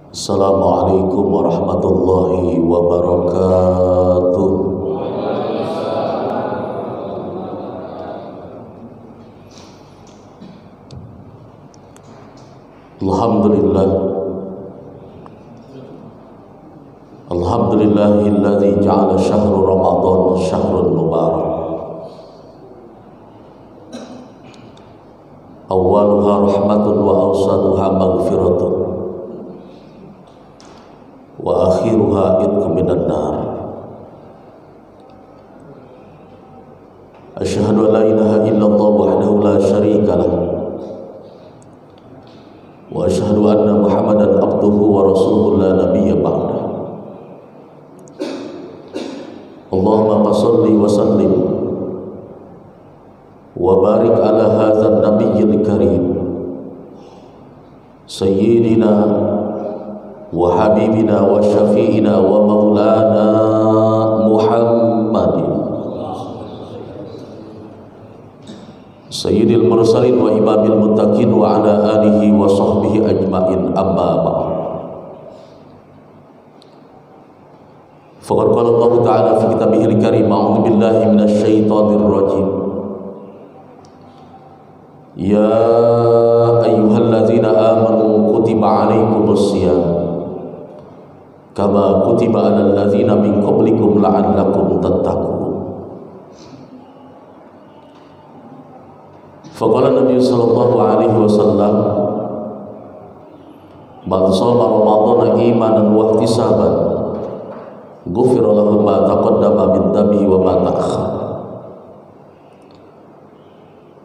Assalamualaikum warahmatullahi wabarakatuh. Alhamdulillahilladzi ja'ala syahrul Ramadan syahrul mubarak. Awwaluha rahmatun wa awsaduha maghfiratun wa akhiruha itqun minan nar. Asyhadu an la ilaha illallah wahdahu la syarika lah wa asyhadu anna Muhammadan abduhu wa rasuluhu la nabiyya ba'da. Allahumma shalli wa sallim wa barik ala hadzal nabiyyil karim sayyidina wa habibina wa syafi'ina wa maulana Muhammadin sayyidil mursalin wa imamil muttaqin wa ala alihi wa sahbihi ajma'in, amma ba'd. Faqad qala Allah Ta'ala fi kitabihil karim, a'udzu billahi minasy syaithanir rajim. Ya ayyuhalladzina amanu kutiba 'alaikumus shiyam kama kutiba 'alal ladzina min qablikum la'allakum tattaqun. Faqala Nabi sallallahu alaihi wasallam, man shoma ramadhana imanan wa ihtisaban ghufira lahu ma taqaddama min dhanbihi wa ma ta'akhkhara.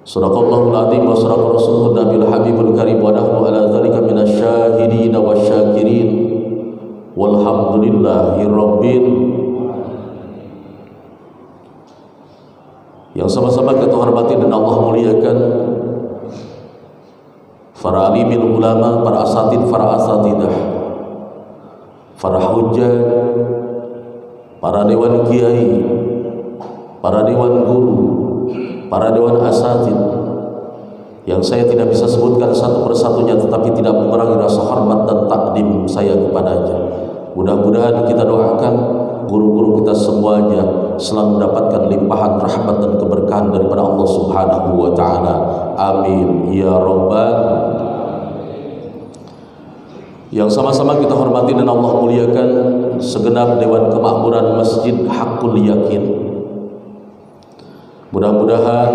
Sadaqallahul azim wa sadaqa rasuluhu nabiyul habibul karim wa nahnu ala dzalika minasy syahidin wasyakirin walhamdulillahi rabbil. Yang sama-sama kita hormati dan Allah muliakan para alimil ulama, para asatid, para asatidah, para hujjah, para dewan kiai, para dewan guru, para dewan asatid yang saya tidak bisa sebutkan satu persatunya, tetapi tidak mengurangi rasa hormat dan takdim saya kepadanya. Mudah-mudahan kita doakan guru-guru kita semuanya selalu mendapatkan limpahan rahmat dan keberkahan daripada Allah Subhanahu wa taala. Amin ya rabbal. Yang sama-sama kita hormati dan Allah muliakan segenap dewan kemakmuran Masjid Haqqul Yakin. Mudah-mudahan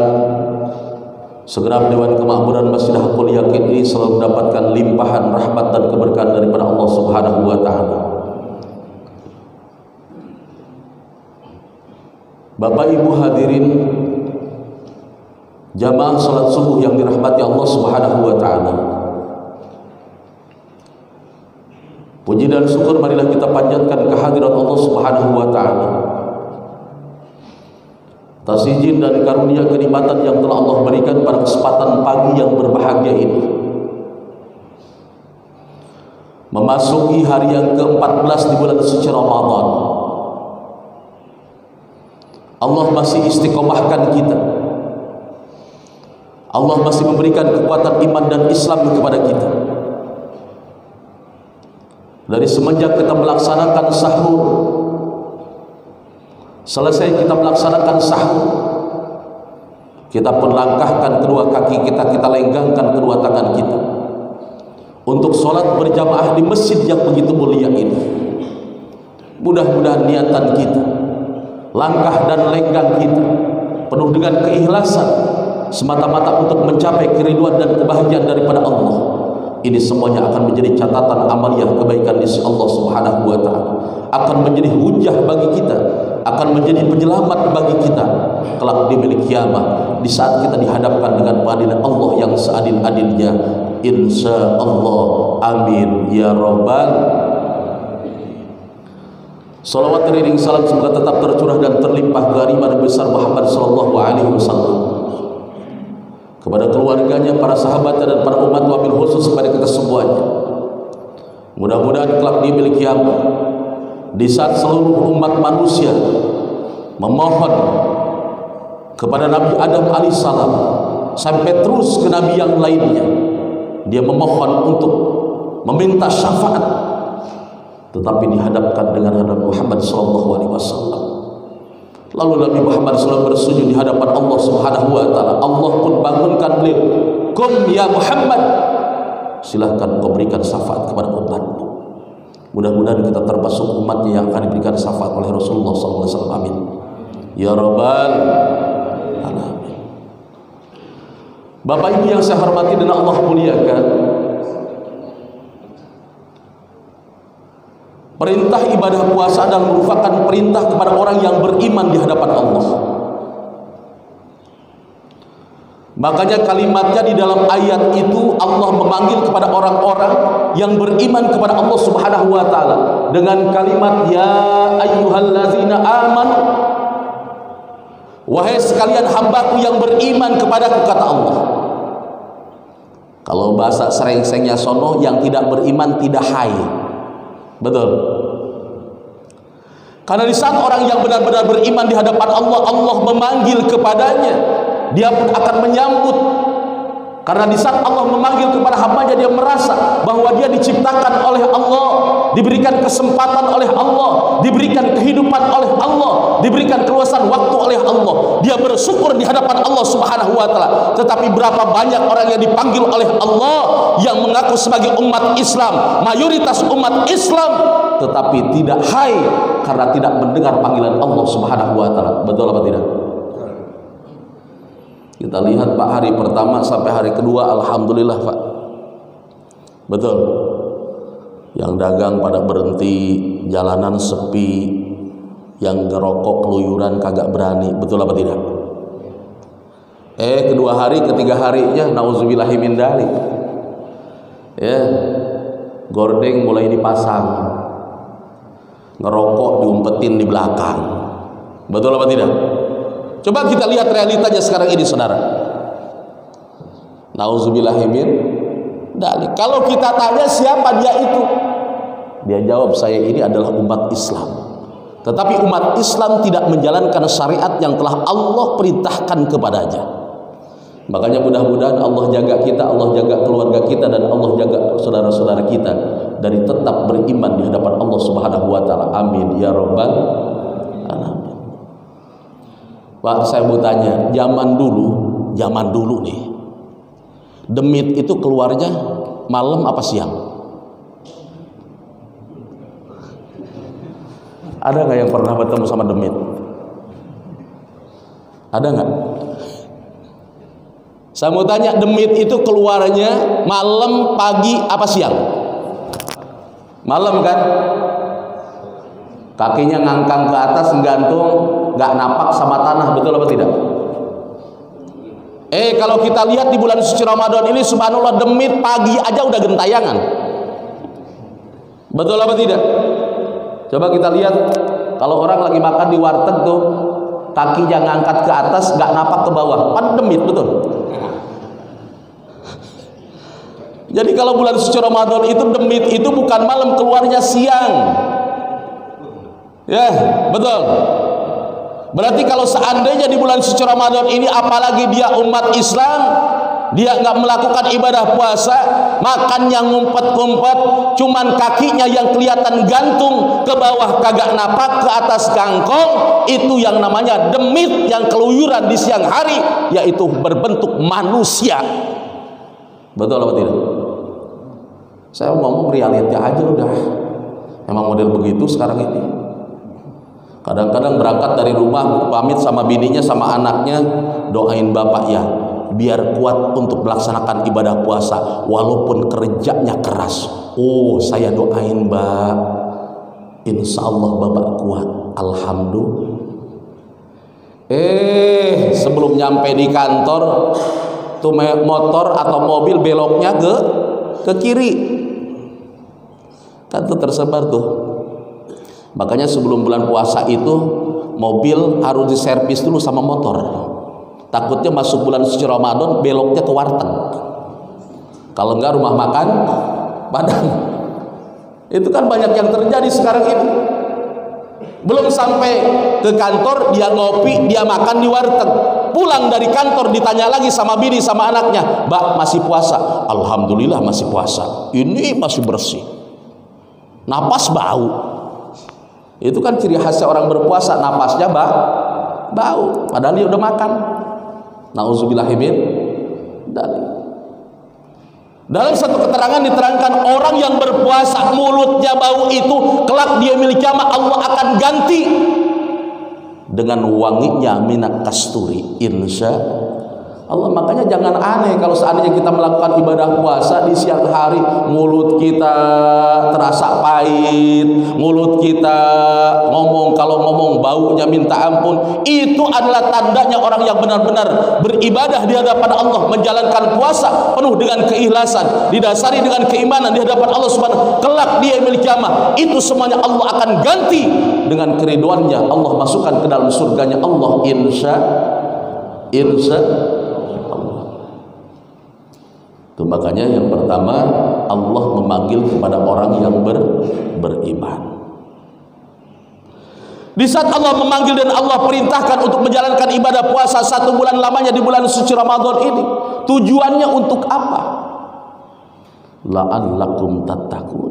segenap dewan kemakmuran Masjid Haqqul Yakin ini selalu mendapatkan limpahan rahmat dan keberkahan daripada Allah Subhanahu wa taala. Bapak Ibu hadirin jamaah salat subuh yang dirahmati Allah Subhanahu wa taala. Puji dan syukur marilah kita panjatkan kehadirat Allah Subhanahu wa taala atas izin dan karunia kenikmatan yang telah Allah berikan pada kesempatan pagi yang berbahagia ini. Memasuki hari yang ke-14 di bulan suci Ramadan. Allah masih istiqomahkan kita. Allah masih memberikan kekuatan iman dan Islam kepada kita. Dari semenjak kita melaksanakan sahur, selesai kita melaksanakan sahur, kita pun langkahkan kedua kaki kita, kita lenggangkan kedua tangan kita untuk sholat berjamaah di masjid yang begitu mulia ini. Mudah-mudahan niatan kita, langkah dan lenggang kita penuh dengan keikhlasan semata-mata untuk mencapai keriduan dan kebahagiaan daripada Allah. Ini semuanya akan menjadi catatan amaliyah kebaikan di sisi Allah Subhanahu wa taala, akan menjadi hujah bagi kita, akan menjadi penyelamat bagi kita kelak di hari kiamat, di saat kita dihadapkan dengan pengadilan Allah yang seadil-adilnya, insyaallah. Amin ya rabbal. Salawat teriring salam semoga tetap tercurah dan terlimpah dari Nabi besar Muhammad sallallahu alaihi wasallam, kepada keluarganya, para sahabatnya dan para umat, wabil khusus kepada kita semuanya. Mudah-mudahan kelak di hari kiamat, di saat seluruh umat manusia memohon kepada Nabi Adam alaihissalam sampai terus ke nabi yang lainnya, dia memohon untuk meminta syafaat tetapi dihadapkan dengan Nabi Muhammad SAW. Lalu Nabi Muhammad SAW bersujud di hadapan Allah Subhanahu wa taala. Allah pun bangunkan beliau, "Qum ya Muhammad, silahkan kau berikan syafaat kepada umatmu." Mudah-mudahan kita termasuk umatnya yang akan diberikan syafaat oleh Rasulullah SAW. Amin ya rabbal alamin. Bapak Ibu yang saya hormati dan Allah muliakan, perintah ibadah puasa adalah merupakan perintah kepada orang yang beriman di hadapan Allah. Makanya kalimatnya di dalam ayat itu Allah memanggil kepada orang-orang yang beriman kepada Allah Subhanahu wa taala dengan kalimat ya ayyuhallazina amanu, wahai sekalian hambaku yang beriman kepadaku, kata Allah. Kalau bahasa serengsengnya sono, yang tidak beriman tidak hai. Betul. Karena di saat orang yang benar-benar beriman di hadapan Allah, Allah memanggil kepadanya, dia pun akan menyambut. Karena di saat Allah memanggil kepada hambanya, dia merasa bahwa dia diciptakan oleh Allah, diberikan kesempatan oleh Allah, diberikan kehidupan oleh Allah, diberikan keluasan waktu oleh Allah. Dia bersyukur di hadapan Allah Subhanahu wa taala. Tetapi berapa banyak orang yang dipanggil oleh Allah yang mengaku sebagai umat Islam, mayoritas umat Islam, tetapi tidak hai karena tidak mendengar panggilan Allah Subhanahu wa taala. Betul apa tidak? Kita lihat Pak, hari pertama sampai hari kedua alhamdulillah Pak. Betul. Yang dagang pada berhenti, jalanan sepi, yang ngerokok keluyuran kagak berani. Betul apa tidak? Kedua hari, ketiga harinya nauzubillahi min dzalik. Ya. Gordeng mulai dipasang. Ngerokok diumpetin di belakang. Betul apa tidak? Coba kita lihat realitanya sekarang ini, saudara. Nauzubillahi min dzalik. Kalau kita tanya siapa dia itu, dia jawab, saya ini adalah umat Islam. Tetapi umat Islam tidak menjalankan syariat yang telah Allah perintahkan kepadanya. Makanya mudah-mudahan Allah jaga kita, Allah jaga keluarga kita, dan Allah jaga saudara-saudara kita dari tetap beriman di hadapan Allah Subhanahu wa taala. Amin ya rabbal alamin. Pak, saya mau tanya, zaman dulu nih, demit itu keluarnya malam apa siang? Ada nggak yang pernah bertemu sama demit? Ada nggak? Saya mau tanya, demit itu keluarnya malam, pagi, apa siang? Malam kan? Kakinya ngangkang ke atas, gantung, nggak napak sama tanah. Betul apa tidak? Kalau kita lihat di bulan suci Ramadan ini, subhanallah, demit pagi aja udah gentayangan. Betul apa tidak? Coba kita lihat, kalau orang lagi makan di warteg tuh, kakinya ngangkat ke atas, nggak napak ke bawah, pan demit, betul. Jadi kalau bulan suci Ramadan itu, demit itu bukan malam, keluarnya siang. Ya, betul. Berarti kalau seandainya di bulan suci Ramadan ini, apalagi dia umat Islam, dia nggak melakukan ibadah puasa, makannya ngumpet-ngumpet, cuman kakinya yang kelihatan gantung ke bawah, kagak napak ke atas kangkong, itu yang namanya demit yang keluyuran di siang hari, yaitu berbentuk manusia. Betul apa tidak? Saya ngomong realita aja udah. Emang model begitu sekarang ini. Kadang-kadang berangkat dari rumah, pamit sama bininya, sama anaknya, doain bapak ya, biar kuat untuk melaksanakan ibadah puasa walaupun kerjanya keras. Oh, saya doain mbak, insya Allah bapak kuat. Alhamdulillah. Sebelum nyampe di kantor, tuh motor atau mobil beloknya ke kiri, kan tuh tersebar tuh. Makanya sebelum bulan puasa itu, mobil harus diservis dulu sama motor. Takutnya masuk bulan suci Ramadan beloknya ke warteg. Kalau enggak rumah makan Padang. Itu kan banyak yang terjadi sekarang ini. Belum sampai ke kantor dia ngopi, dia makan di warteg. Pulang dari kantor ditanya lagi sama bini sama anaknya, "Mbak, masih puasa?" "Alhamdulillah masih puasa." "Ini masih bersih." napas bau. Itu kan ciri khasnya orang berpuasa, napasnya bau, padahal dia udah makan. Nauzubillahi min dzalik. Dalam satu keterangan diterangkan orang yang berpuasa mulutnya bau itu kelak dia milik kiamat Allah akan ganti dengan wanginya minyak kasturi, insya Allah. Makanya jangan aneh kalau seandainya kita melakukan ibadah puasa di siang hari mulut kita terasa pahit, mulut kita kalau ngomong baunya minta ampun. Itu adalah tandanya orang yang benar-benar beribadah di hadapan Allah, menjalankan puasa penuh dengan keikhlasan, didasari dengan keimanan di hadapan Allah Subhanahu. Kelak dia milik kiamat. Itu semuanya Allah akan ganti dengan keriduannya. Allah masukkan ke dalam surganya Allah, insya itu. Makanya yang pertama Allah memanggil kepada orang yang beriman. Di saat Allah memanggil dan Allah perintahkan untuk menjalankan ibadah puasa 1 bulan lamanya di bulan suci Ramadan ini, tujuannya untuk apa? La'allakum tattaqun.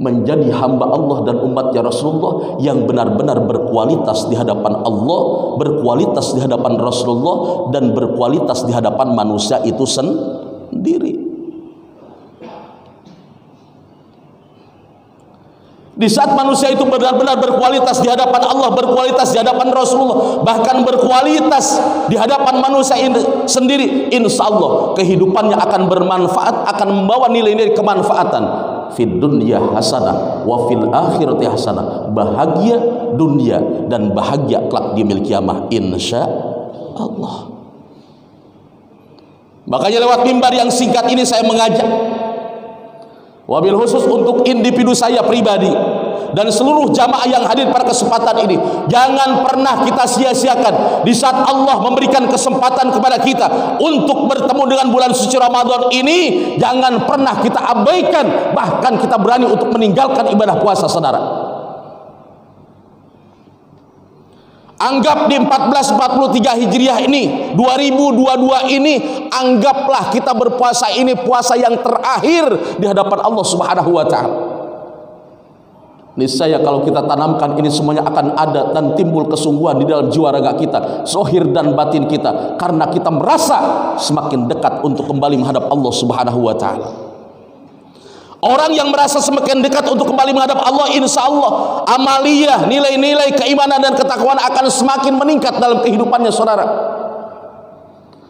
Menjadi hamba Allah dan umatnya Rasulullah yang benar-benar berkualitas di hadapan Allah, berkualitas di hadapan Rasulullah, dan berkualitas di hadapan manusia itu sendiri. Di saat manusia itu benar-benar berkualitas di hadapan Allah, berkualitas di hadapan Rasulullah, bahkan berkualitas di hadapan manusia ini sendiri, insya Allah kehidupannya akan bermanfaat, akan membawa nilai-nilai kemanfaatan. Fid dunya hasanah wa fil akhirati hasanah. Bahagia dunia dan bahagia kelak di milik kiamah, insya Allah. Makanya lewat mimbar yang singkat ini saya mengajak, wabil khusus untuk individu saya pribadi dan seluruh jamaah yang hadir pada kesempatan ini, jangan pernah kita sia-siakan di saat Allah memberikan kesempatan kepada kita untuk bertemu dengan bulan suci Ramadan ini. Jangan pernah kita abaikan, bahkan kita berani untuk meninggalkan ibadah puasa, saudara. Anggap di 1443 Hijriah ini, 2022 ini, anggaplah kita berpuasa ini puasa yang terakhir di hadapan Allah Subhanahu wa taala. Niscaya kalau kita tanamkan ini semuanya akan ada dan timbul kesungguhan di dalam jiwa raga kita, zahir dan batin kita, karena kita merasa semakin dekat untuk kembali menghadap Allah Subhanahu wa taala. Orang yang merasa semakin dekat untuk kembali menghadap Allah, insya Allah amaliyah, nilai-nilai keimanan dan ketakwaan akan semakin meningkat dalam kehidupannya, saudara.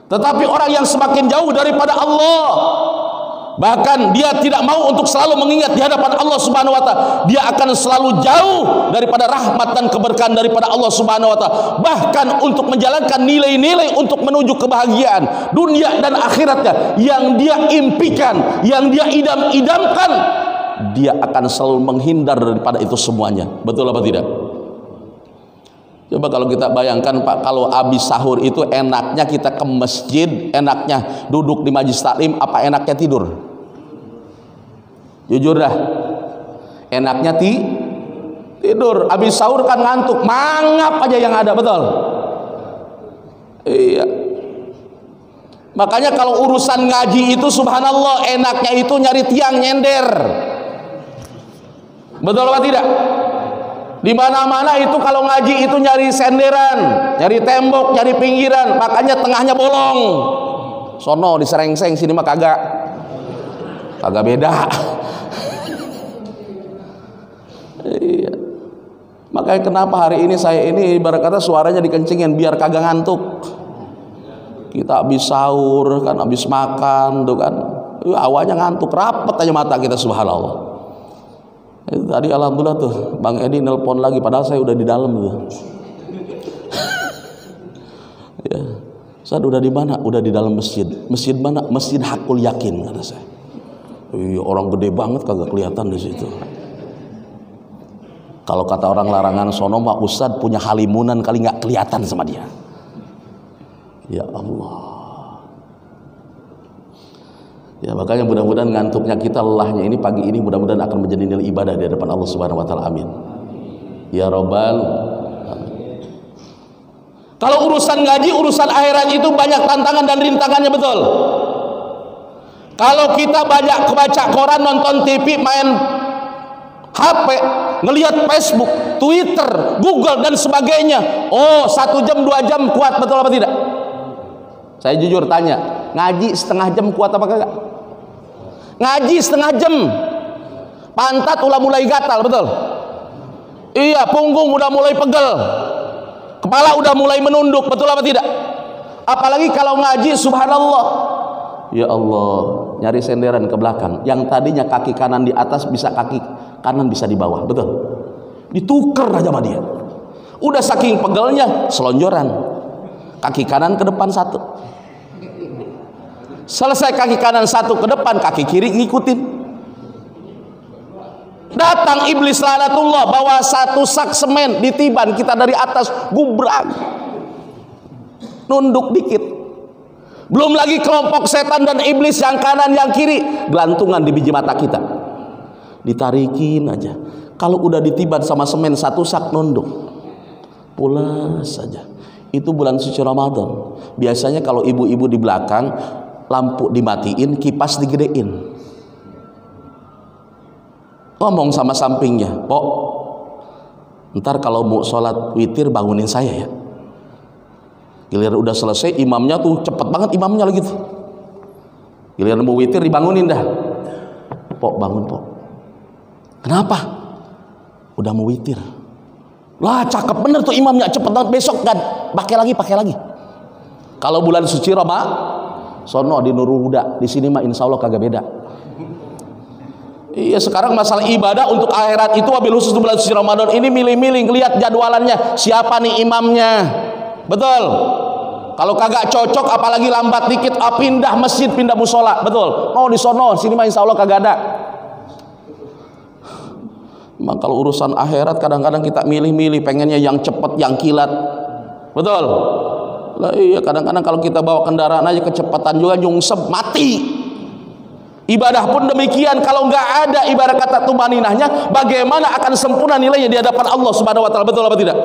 Tetapi orang yang semakin jauh daripada Allah, bahkan dia tidak mau untuk selalu mengingat di hadapan Allah Subhanahu wa taala, dia akan selalu jauh daripada rahmat dan keberkahan daripada Allah Subhanahu wa taala. Bahkan untuk menjalankan nilai-nilai untuk menuju kebahagiaan dunia dan akhiratnya yang dia impikan, yang dia idam-idamkan, dia akan selalu menghindar daripada itu semuanya. Betul apa tidak? Coba kalau kita bayangkan, Pak, kalau habis sahur itu enaknya kita ke masjid, enaknya duduk di majelis taklim, apa enaknya tidur? Jujur dah. Enaknya tidur. Habis sahur kan ngantuk, mangap aja yang ada, betul? Iya. Makanya kalau urusan ngaji itu subhanallah, enaknya itu nyari tiang nyender. Betul apa tidak? Di mana-mana itu kalau ngaji itu nyari senderan, nyari tembok, nyari pinggiran, makanya tengahnya bolong. Sono diserengseng, sini mah kagak beda. Iya. Makanya kenapa hari ini saya ini ibarat kata suaranya dikencingin biar kagak ngantuk. Kita habis sahur kan, habis makan tuh kan, awalnya ngantuk, rapet aja mata kita, subhanallah. Tadi alhamdulillah tuh Bang Edi nelpon lagi, padahal saya udah di dalam tuh. Ya, saya udah di mana? Udah di dalam masjid. Masjid mana? Masjid Hakul Yakin, kata saya. Iya, orang gede banget kagak kelihatan di situ. Kalau kata orang larangan sono mah Ustadz punya halimunan kali nggak kelihatan sama dia. Ya Allah. Ya, makanya mudah-mudahan ngantuknya kita, lelahnya ini pagi ini mudah-mudahan akan menjadi nilai ibadah di hadapan Allah Subhanahu wa taala. Amin. Ya Rabbal. Kalau urusan ngaji, urusan akhirat itu banyak tantangan dan rintangannya, betul. Kalau kita banyak baca koran, nonton TV, main HP, ngelihat Facebook, Twitter, Google dan sebagainya, oh 1 jam 2 jam kuat, betul apa tidak? Saya jujur tanya, ngaji setengah jam kuat apa kagak? Ngaji setengah jam, pantat udah mulai gatal, betul? Iya, punggung udah mulai pegel, kepala udah mulai menunduk, betul apa tidak? Apalagi kalau ngaji, subhanallah, ya Allah, nyari senderan ke belakang. Yang tadinya kaki kanan di atas, bisa kaki kanan bisa di bawah, betul? Ditukar aja sama dia. Udah saking pegelnya, selonjoran, kaki kanan ke depan 1. Selesai kaki kanan 1 ke depan, kaki kiri ngikutin. Datang iblis laknatullah, bawa 1 sak semen, ditiban kita dari atas, gubrak, nunduk dikit. Belum lagi kelompok setan dan iblis yang kanan yang kiri, gelantungan di biji mata kita, ditarikin aja. Kalau udah ditiban sama semen 1 sak, nunduk, pulas saja. Itu bulan suci Ramadan. Biasanya kalau ibu-ibu di belakang, lampu dimatiin, kipas digedein, ngomong sama sampingnya, "Pok, ntar kalau mau sholat witir bangunin saya ya." Giliran udah selesai, imamnya tuh cepet banget imamnya lagi tuh. Giliran mau witir dibangunin dah. "Pok, bangun pok." "Kenapa?" "Udah mau witir." Lah cakep bener tuh imamnya, cepet banget. Besok kan pakai lagi. Kalau bulan suci Ramadan, sono di Nurul Huda, di sini mah insya Allah kagak beda. Iya, sekarang masalah ibadah untuk akhirat itu wabil khusus bulan suci Ramadan ini milih-milih, ngelihat jadwalannya, siapa nih imamnya. Betul. Kalau kagak cocok, apalagi lambat dikit, pindah masjid, pindah musola. Betul. Oh di sono, sini mah insya Allah kagak ada. Memang kalau urusan akhirat kadang-kadang kita milih-milih, pengennya yang cepat, yang kilat. Betul. Lah iya, kadang-kadang kalau kita bawa kendaraan aja kecepatan juga nyungsep, mati. Ibadah pun demikian, kalau nggak ada ibarat kata tumaninahnya, bagaimana akan sempurna nilainya di hadapan Allah Subhanahu wa taala, betul apa tidak?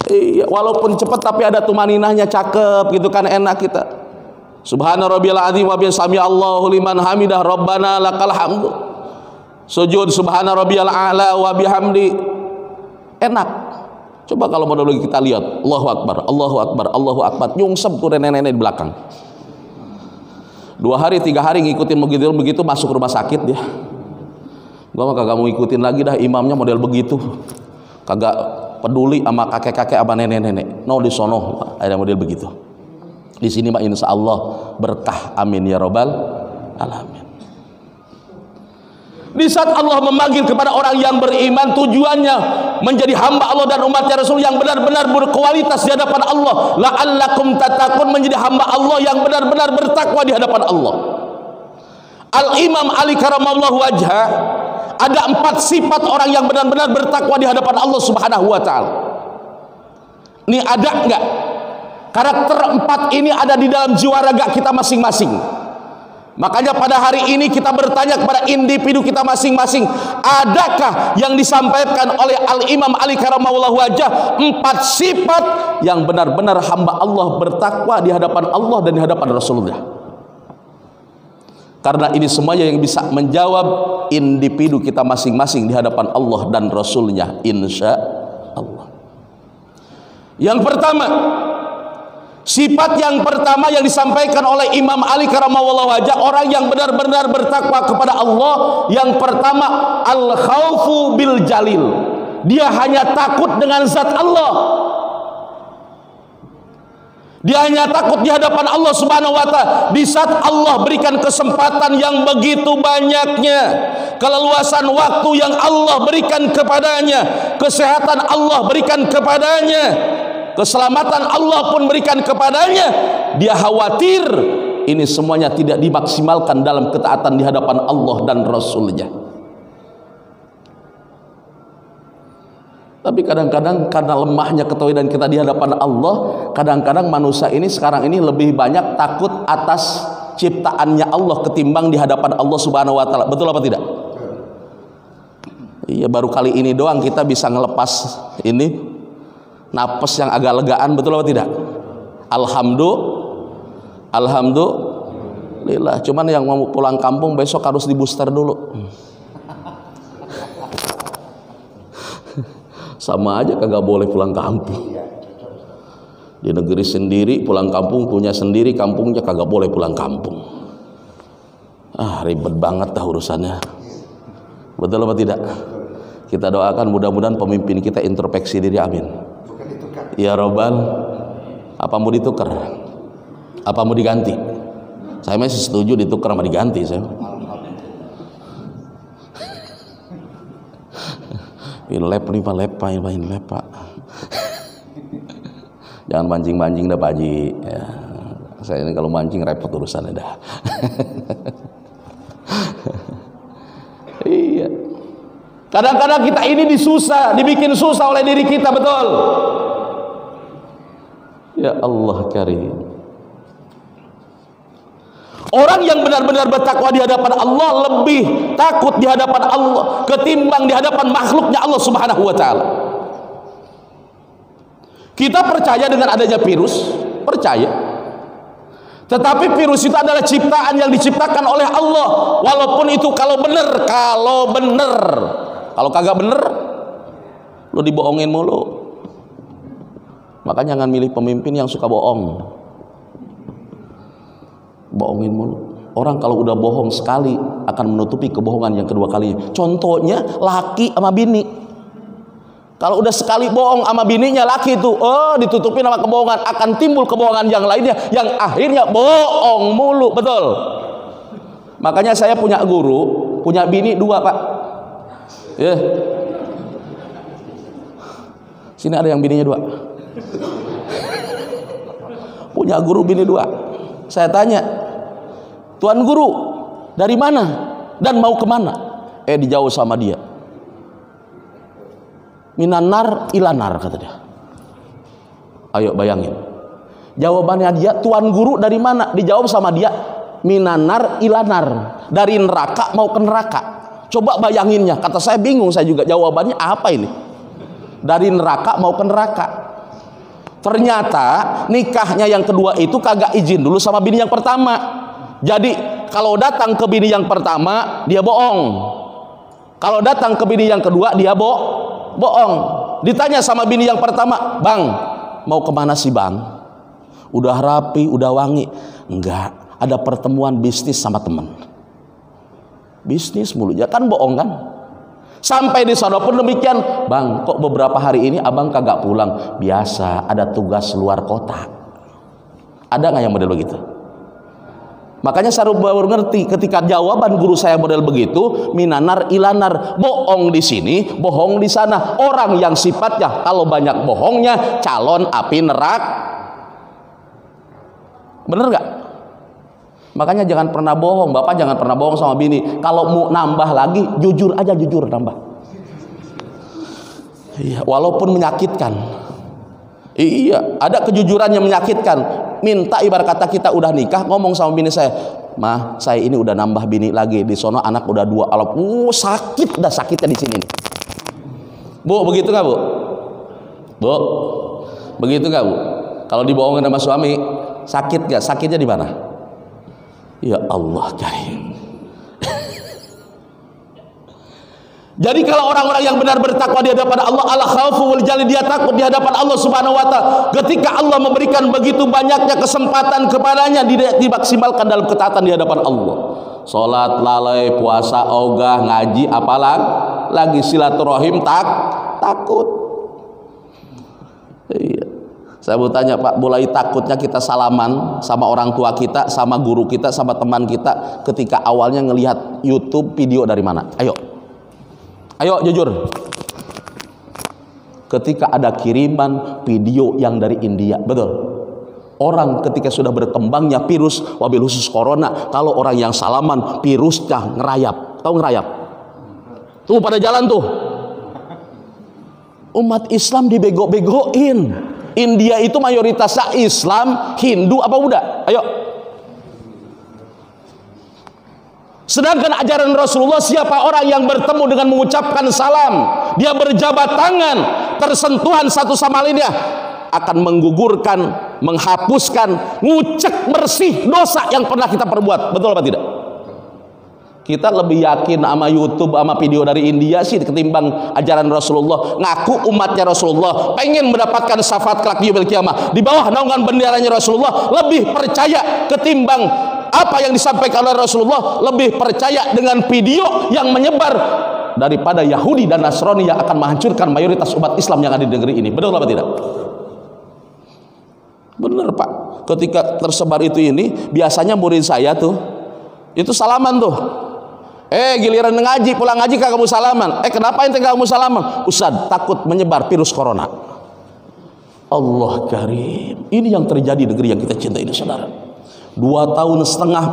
Iya, walaupun cepat tapi ada tumaninahnya, cakep gitu kan, enak kita. Subhana rabbiyal azim wa bihamdihi Allahu liman hamidah rabbana lakal hamdu. Sujud subhana rabbiyal a'la wa bihamdi, enak. Coba kalau modal kita lihat, Allahu akbar, Allahu akbar, Allahu akbar, nyungsep tuh nenek-nenek di belakang. 2 hari 3 hari ngikutin begitu masuk rumah sakit dia. Gua mah kagak mau ngikutin lagi dah, imamnya model begitu. Kagak peduli sama kakek-kakek sama nenek-nenek. No di sono ada model begitu. Di sini mah insya Allah berkah, amin ya robbal alamin. Di saat Allah memanggil kepada orang yang beriman, tujuannya menjadi hamba Allah dan umatnya Rasul yang benar-benar berkualitas di hadapan Allah. La'allakum tattaqun, menjadi hamba Allah yang benar-benar bertakwa di hadapan Allah. Al-Imam Ali karamallahu wajha, ada 4 sifat orang yang benar-benar bertakwa di hadapan Allah Subhanahu wa taala. Ini ada enggak? Karakter 4 ini ada di dalam jiwa raga kita masing-masing. Makanya pada hari ini kita bertanya kepada individu kita masing-masing, adakah yang disampaikan oleh Al-Imam Ali karamallahu wajah 4 sifat yang benar-benar hamba Allah bertakwa di hadapan Allah dan di hadapan Rasulullah? Karena ini semuanya yang bisa menjawab individu kita masing-masing di hadapan Allah dan Rasulnya, insya Allah. Yang pertama, sifat yang pertama yang disampaikan oleh Imam Ali karamallahu wajah, orang yang benar-benar bertakwa kepada Allah, yang pertama al-khaufu bil jalil. Dia hanya takut dengan zat Allah. Dia hanya takut di hadapan Allah Subhanahu wa taala. Di saat Allah berikan kesempatan yang begitu banyaknya, keleluasan waktu yang Allah berikan kepadanya, kesehatan Allah berikan kepadanya, keselamatan Allah pun berikan kepadanya, dia khawatir ini semuanya tidak dimaksimalkan dalam ketaatan di hadapan Allah dan Rasulnya. Tapi kadang-kadang karena lemahnya ketakwaan kita di hadapan Allah, kadang-kadang manusia ini sekarang ini lebih banyak takut atas ciptaannya Allah ketimbang di hadapan Allah Subhanahu wa taala. Betul apa tidak? Iya, baru kali ini doang kita bisa ngelepas ini napas yang agak legaan, betul apa tidak? Alhamdulillah. Alhamdulillah. Cuman yang mau pulang kampung besok harus di booster dulu. Sama aja kagak boleh pulang kampung. Di negeri sendiri pulang kampung punya sendiri, kampungnya kagak boleh pulang kampung. Ribet banget dah urusannya. Betul apa tidak? Kita doakan mudah-mudahan pemimpin kita introspeksi diri, amin. Ya Robbal, apa mau ditukar? Apa mau diganti? Saya masih setuju ditukar sama diganti saya. Main lep Pak. Jangan mancing-mancing dah Pak Haji. Ya. Saya ini kalau mancing repot urusannya dah. Iya. Kadang-kadang kita ini dibikin susah oleh diri kita, betul. Ya Allah Karim. Orang yang benar-benar bertakwa di hadapan Allah lebih takut di hadapan Allah ketimbang di hadapan makhluknya Allah Subhanahu wa taala. Kita percaya dengan adanya virus, percaya. Tetapi virus itu adalah ciptaan yang diciptakan oleh Allah. Walaupun itu kalau benar. Kalau kagak bener, lu dibohongin mulu. Makanya jangan milih pemimpin yang suka bohong. Bohongin mulu. Orang kalau udah bohong sekali akan menutupi kebohongan yang kedua kalinya. Contohnya laki sama bini. Kalau udah sekali bohong sama bininya laki itu, ditutupin sama kebohongan, akan timbul kebohongan yang lainnya yang akhirnya bohong mulu, betul. Makanya saya punya guru, punya bini 2 Pak. Ya. Sini ada yang bininya 2. Punya guru bini 2. Saya tanya, Tuan Guru, dari mana dan mau kemana? Dijawab sama dia. Minanar ilanar, kata dia. Ayo bayangin. Jawabannya dia, Tuan Guru dari mana? Dijawab sama dia, minanar ilanar. Dari neraka mau ke neraka. Coba bayanginnya. Kata saya bingung, saya juga jawabannya apa ini? Dari neraka mau ke neraka. Ternyata nikahnya yang kedua itu kagak izin dulu sama bini yang pertama. Jadi kalau datang ke bini yang pertama dia bohong. Kalau datang ke bini yang kedua dia bohong. Ditanya sama bini yang pertama, Bang, mau kemana sih Bang? Udah rapi, udah wangi. Enggak, ada pertemuan bisnis sama teman. Bisnis mulu, ya kan bohong kan? Sampai di sana pun demikian, Bang, kok beberapa hari ini abang kagak pulang? Biasa, ada tugas luar kota. Ada nggak yang model begitu? Makanya saya baru ngerti ketika jawaban guru saya model begitu, minanar ilanar, bohong di sini, bohong di sana. Orang yang sifatnya kalau banyak bohongnya calon api neraka. Bener nggak? Makanya jangan pernah bohong, bapak jangan pernah bohong sama bini. Kalau mau nambah lagi, jujur aja, jujur nambah. Iya, walaupun menyakitkan. Iya, ada kejujuran yang menyakitkan. Minta ibarat kata kita udah nikah, ngomong sama bini saya, Mah, saya ini udah nambah bini lagi di sono, anak udah 2 alap. Sakit, udah sakitnya di sini nih. Bu, begitu nggak Bu? Bu, begitu nggak Bu? Kalau dibohongin sama suami, sakit nggak? Sakitnya di mana? Ya Allah Karim. Jadi kalau orang-orang yang benar bertakwa di hadapan Allah, ala khaufu wal jalil, dia takut di hadapan Allah Subhanahu wa taala. Ketika Allah memberikan begitu banyaknya kesempatan kepadanya, dimaksimalkan dalam ketaatan di hadapan Allah. Salat, lalai, puasa, ogah, ngaji, apalagi silaturahim, takut. Iya. Saya mau tanya Pak, mulai takutnya kita salaman sama orang tua kita, sama guru kita, sama teman kita ketika awalnya ngelihat YouTube video dari mana? Ayo jujur. Ketika ada kiriman video yang dari India, betul. Orang ketika sudah berkembangnya virus, wabil khusus corona, kalau orang yang salaman virusnya ngerayap. Tahu ngerayap? Tuh pada jalan tuh. Umat Islam dibego-begoin. India itu mayoritasnya Islam, Hindu apa Buddha? Ayo. Sedangkan ajaran Rasulullah, siapa orang yang bertemu dengan mengucapkan salam, dia berjabat tangan, tersentuhan satu sama lainnya, akan menggugurkan menghapuskan, ngucek bersih dosa yang pernah kita perbuat. Betul apa tidak? Kita lebih yakin sama YouTube, sama video dari India sih ketimbang ajaran Rasulullah. Ngaku umatnya Rasulullah, pengen mendapatkan syafaat kelak di yaumil qiyamah di bawah naungan benderanya Rasulullah, lebih percaya ketimbang apa yang disampaikan oleh Rasulullah, lebih percaya dengan video yang menyebar daripada Yahudi dan Nasrani yang akan menghancurkan mayoritas umat Islam yang ada di negeri ini. Betul apa tidak? Benar Pak. Ketika tersebar ini biasanya murid saya tuh itu salaman tuh. Giliran ngaji, pulang ngaji kagak mau salaman. Kenapa ente kagak mau salaman? Ustaz, takut menyebar virus corona. Allah karim. Ini yang terjadi di negeri yang kita cintai ini, saudara. 2,5 tahun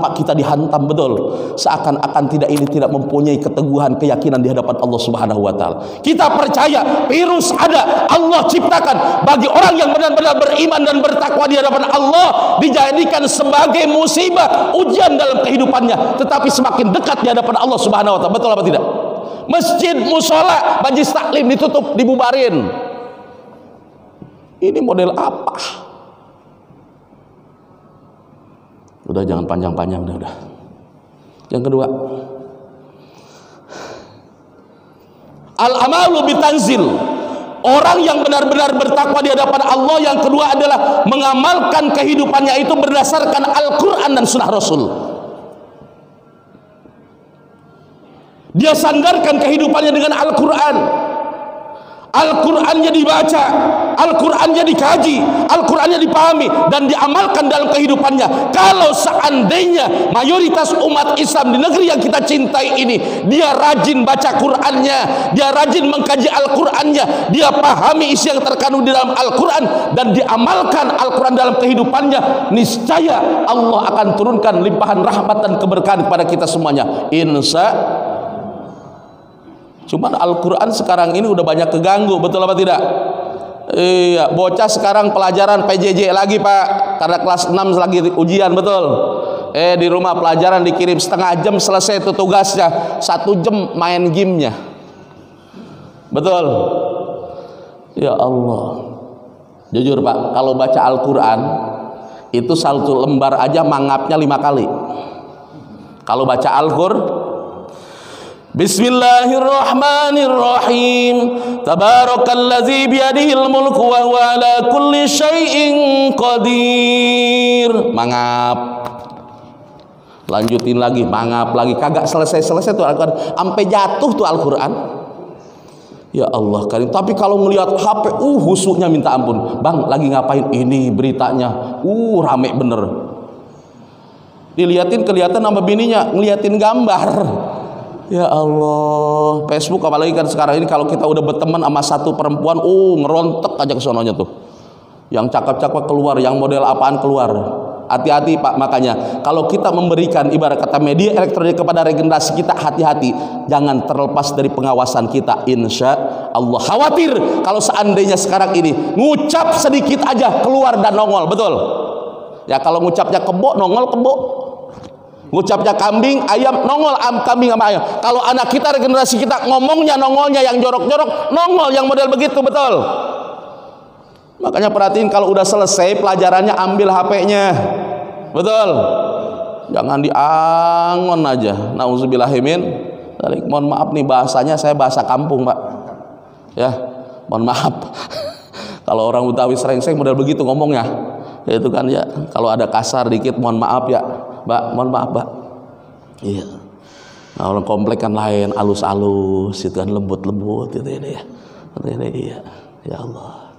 Pak kita dihantam, betul. Seakan-akan ini tidak mempunyai keteguhan keyakinan di hadapan Allah Subhanahu wa taala. Kita percaya virus ada, Allah ciptakan. Bagi orang yang benar-benar beriman dan bertakwa di hadapan Allah, dijadikan sebagai musibah, ujian dalam kehidupannya. Tetapi semakin dekat di hadapan Allah Subhanahu wa taala. Betul apa tidak? Masjid, musola, majlis taklim ditutup, dibubarin. Ini model apa? Udah jangan panjang-panjang udah. Yang kedua, al-amalu bitanzil. Orang yang benar-benar bertakwa di hadapan Allah yang kedua adalah mengamalkan kehidupannya itu berdasarkan Al-Qur'an dan sunnah Rasul. Dia sandarkan kehidupannya dengan Al-Qur'an. Al-Qur'annya dibaca, Al-Qur'annya dikaji, Al-Qur'annya dipahami dan diamalkan dalam kehidupannya. Kalau seandainya mayoritas umat Islam di negeri yang kita cintai ini, dia rajin baca Qur'annya, dia rajin mengkaji Al-Qur'annya, dia pahami isi yang terkandung di dalam Al-Qur'an dan diamalkan Al-Qur'an dalam kehidupannya, niscaya Allah akan turunkan limpahan rahmat dan keberkahan kepada kita semuanya. Cuman Al-Quran sekarang ini udah banyak keganggu, betul apa tidak? Iya, bocah sekarang pelajaran PJJ lagi Pak, karena kelas 6 lagi ujian, betul. Di rumah pelajaran dikirim setengah jam selesai itu tugasnya, 1 jam main gamenya, betul. Ya Allah, jujur Pak, kalau baca Al-Quran itu 1 lembar aja mangapnya 5 kali. Kalau baca Al-Quran, Bismillahirrahmanirrahim. Tabarakalladzi biyadihil mulku wa huwa ala kulli syai'in qadir. Mangap. Lanjutin lagi, mangap lagi. Kagak selesai-selesai tuh Al-Qur'an. Sampai jatuh tuh Al-Qur'an. Ya Allah karim. Tapi kalau ngelihat HP, husuknya minta ampun. Bang, lagi ngapain? Ini beritanya. Rame bener. Diliatin kelihatan sama bininya ngeliatin gambar. Ya Allah, Facebook apalagi kan sekarang ini kalau kita udah berteman sama satu perempuan, ngerontek aja ke sononya tuh. Yang cakep-cakep keluar, yang model apaan keluar. Hati-hati Pak, makanya kalau kita memberikan ibarat kata media elektronik kepada regenerasi kita, hati-hati, jangan terlepas dari pengawasan kita. Insya Allah. Khawatir kalau seandainya sekarang ini ngucap sedikit aja keluar dan nongol, betul? Ya kalau ngucapnya kebo, nongol kebo. Ngucapnya kambing, ayam, nongol kambing sama ayam. Kalau anak kita, regenerasi kita, ngomongnya nongolnya yang jorok-jorok, nongol yang model begitu, betul. Makanya perhatiin kalau udah selesai pelajarannya, ambil HP-nya, betul. Jangan diangon aja. Nauzubillahimin. Mohon maaf nih bahasanya, saya bahasa kampung Pak. Ya, mohon maaf. Kalau orang Betawi serengseng model begitu ngomongnya, ya itu kan ya. Kalau ada kasar dikit, mohon maaf ya. Mbak, mohon maaf Mbak. Iya. Nah orang komplek kan lain, alus-alus, itu kan lembut-lembut itu ini ya. Ini iya. Ya Allah.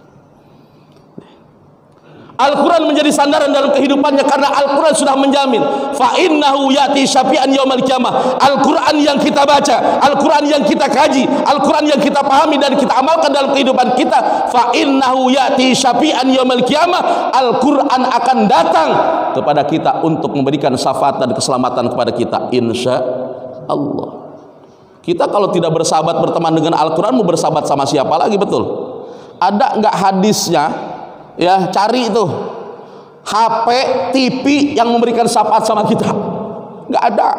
Al-Quran menjadi sandaran dalam kehidupannya karena Al-Quran sudah menjamin fa innahu yati syafi'an yaumil qiyamah. Al-Quran yang kita baca, Al-Quran yang kita kaji, Al-Quran yang kita pahami dan kita amalkan dalam kehidupan kita, fa innahu yati syafi'an yaumil qiyamah. Al-Quran akan datang kepada kita untuk memberikan syafaat dan keselamatan kepada kita, insya Allah. Kita kalau tidak bersahabat berteman dengan Al-Quran, mau bersahabat sama siapa lagi, betul? Ada nggak hadisnya? Ya, cari itu HP, TV yang memberikan syafaat sama kita. Nggak ada.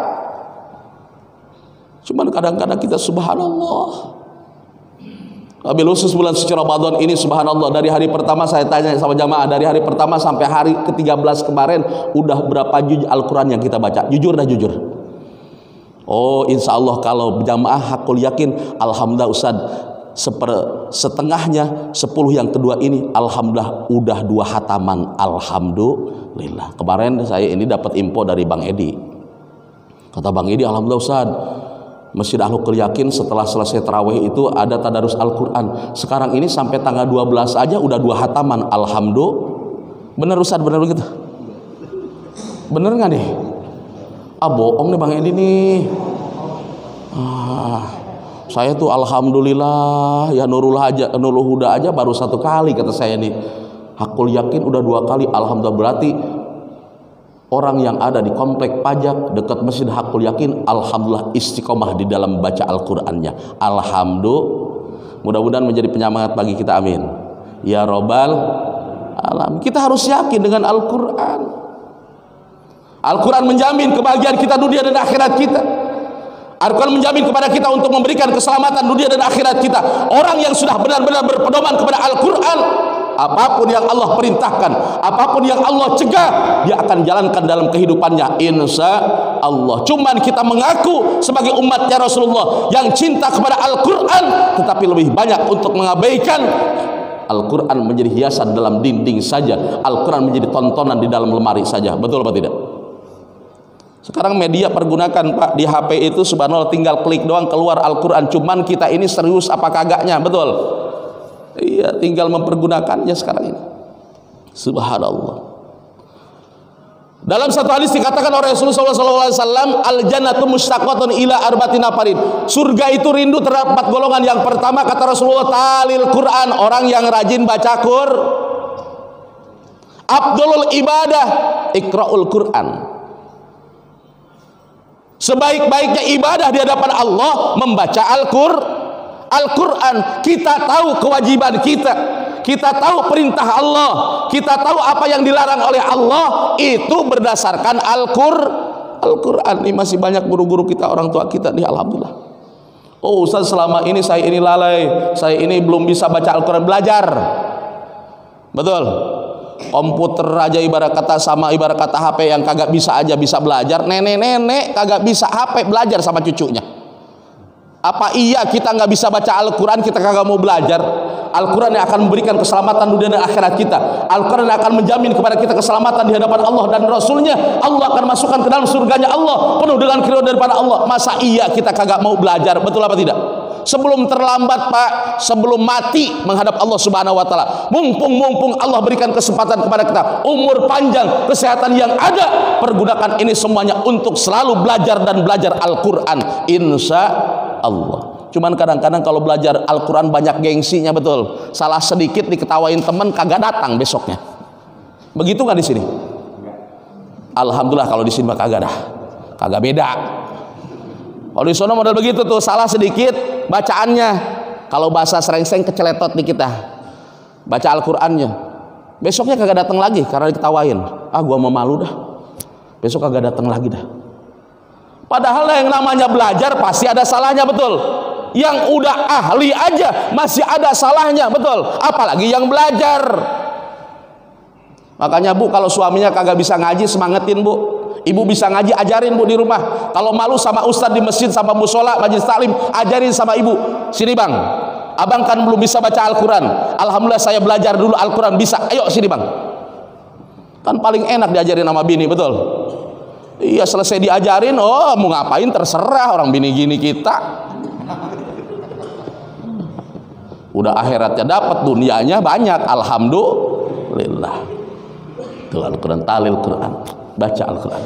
Cuman kadang-kadang kita subhanallah, Wabil khusus bulan suci Ramadan ini subhanallah, dari hari pertama saya tanya sama jamaah, dari hari pertama sampai hari ke-13 kemarin udah berapa juz Al-Quran yang kita baca? Jujur dah jujur. Oh insya Allah kalau jamaah hakul yakin, alhamdulillah Ustaz, setengahnya 10 yang kedua ini alhamdulillah udah 2 hataman, alhamdulillah. Kemarin saya ini dapat info dari Bang Edi, kata Bang Edi, alhamdulillah Ustaz, Masjid Ahlul Yakin setelah selesai tarawih itu ada tadarus Al-Quran. Sekarang ini sampai tanggal 12 aja udah 2 hataman, alhamdulillah. Bener Ustaz, bener begitu? Bener nggak nih? Ah bohong nih Bang Edi nih. Saya tuh alhamdulillah ya Nurul Huda aja baru 1 kali kata saya nih. Hakul Yakin udah 2 kali, alhamdulillah. Berarti orang yang ada di komplek pajak dekat Masjid Hakul Yakin alhamdulillah istiqomah di dalam baca Al-Qur'annya. Alhamdulillah. Mudah-mudahan menjadi penyemangat bagi kita, amin. Ya Rabbal Alamin. Kita harus yakin dengan Al-Qur'an. Al-Qur'an menjamin kebahagiaan kita dunia dan akhirat kita. Al-Quran menjamin kepada kita untuk memberikan keselamatan dunia dan akhirat kita. Orang yang sudah benar-benar berpedoman kepada Al-Quran, apapun yang Allah perintahkan, apapun yang Allah cegah, dia akan jalankan dalam kehidupannya, insya Allah. Cuman kita mengaku sebagai umatnya Rasulullah yang cinta kepada Al-Quran, tetapi lebih banyak untuk mengabaikan Al-Quran menjadi hiasan dalam dinding saja, Al-Quran menjadi tontonan di dalam lemari saja. Betul apa tidak? Sekarang media pergunakan Pak, di HP itu subhanallah tinggal klik doang keluar Al-Quran. Cuman kita ini serius apa kagaknya, betul? Iya, tinggal mempergunakannya sekarang ini. Subhanallah. Dalam satu hadis dikatakan oleh Rasulullah SAW, al-jannatu mushtaqatun ila arba'ati nafarin. Surga itu rindu terhadap 4 golongan. Yang pertama kata Rasulullah, talil Quran, orang yang rajin baca Quran. Abdulul ibadah, ikra'ul Quran. Sebaik-baiknya ibadah di hadapan Allah membaca Al-Quran. Kita tahu kewajiban kita, kita tahu perintah Allah, kita tahu apa yang dilarang oleh Allah, itu berdasarkan Al-Quran. Ini masih banyak guru-guru kita, orang tua kita nih, alhamdulillah. Oh Ustaz, selama ini saya ini lalai, saya ini belum bisa baca Al-Quran. Belajar, betul. Komputer aja ibarat kata sama ibarat kata HP yang kagak bisa aja bisa belajar. Nenek-nenek kagak bisa HP belajar sama cucunya. Apa iya kita nggak bisa baca Al-Quran, kita kagak mau belajar? Al-Quran yang akan memberikan keselamatan dunia dan akhirat kita. Al-Quran yang akan menjamin kepada kita keselamatan di hadapan Allah dan Rasulnya. Allah akan masukkan ke dalam surganya Allah penuh dengan keridhaan daripada Allah. Masa iya kita kagak mau belajar? Betul apa tidak? Sebelum terlambat Pak, sebelum mati menghadap Allah Subhanahu wa taala. Mumpung Allah berikan kesempatan kepada kita, umur panjang, kesehatan yang ada, pergunakan ini semuanya untuk selalu belajar dan belajar Al-Qur'an, insya Allah. Cuman kadang-kadang kalau belajar Al-Qur'an banyak gengsinya, betul. Salah sedikit diketawain teman kagak datang besoknya. Begitu nggak di sini? Alhamdulillah kalau di sini mah kagak dah. Kagak beda. Kalau di sana model begitu tuh, salah sedikit bacaannya, kalau bahasa serengseng keceletot di kita baca Al-Qur'annya, besoknya kagak datang lagi karena diketawain. Ah gua mau malu dah, besok kagak datang lagi dah. Padahal yang namanya belajar pasti ada salahnya, betul. Yang udah ahli aja masih ada salahnya, betul. Apalagi yang belajar. Makanya Bu, kalau suaminya kagak bisa ngaji, semangatin Bu. Ibu bisa ngaji, ajarin Bu di rumah. Kalau malu sama ustadz di masjid, sama musola, majelis taklim, ajarin sama ibu. Sini Bang, abang kan belum bisa baca Al-Quran. Alhamdulillah saya belajar dulu Al-Quran bisa. Ayo sini Bang. Kan paling enak diajarin sama bini, betul. Iya, selesai diajarin, oh mau ngapain terserah, orang bini gini kita. Udah akhiratnya dapat, dunianya banyak. Alhamdulillah. Tuh Al-Quran, talil Quran, baca Al-Quran.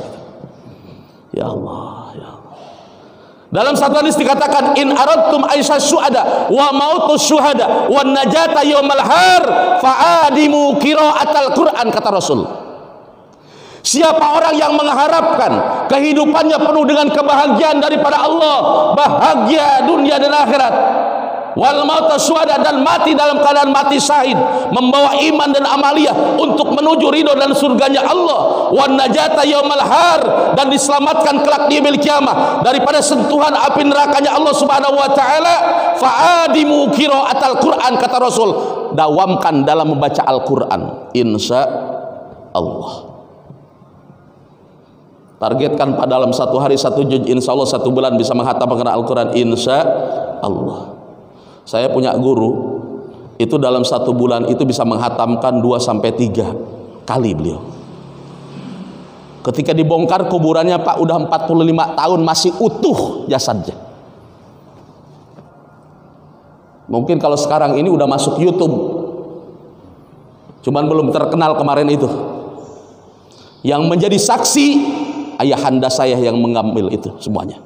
Ya Allah, ya Allah. Dalam satu hadis dikatakan, in aradtum aisyas syuhada wa mautus syuhada wa najata yaumal har fa'adimu qiraatal Quran, kata Rasul. Siapa orang yang mengharapkan kehidupannya penuh dengan kebahagiaan daripada Allah, bahagia dunia dan akhirat, wal mauta syuhada, dan mati dalam keadaan mati syahid, membawa iman dan amaliyah untuk menuju ridho dan surganya Allah, wan najata yaumal har, dan diselamatkan kelak di yaumil kiamah daripada sentuhan api nerakanya Allah Subhanahu wa taala. Fa'adimu qiraatal Quran, kata Rasul, dawamkan dalam membaca Al-Quran, insya Allah. Targetkan pada dalam satu hari 1 juz, insya Allah 1 bulan bisa menghatamkan Al-Quran, insya Allah. Saya punya guru, itu dalam 1 bulan itu bisa menghatamkan 2-3 kali beliau. Ketika dibongkar kuburannya Pak, udah 45 tahun masih utuh jasadnya. Mungkin kalau sekarang ini udah masuk YouTube, cuman belum terkenal kemarin itu. Yang menjadi saksi ayahanda saya yang mengambil itu semuanya.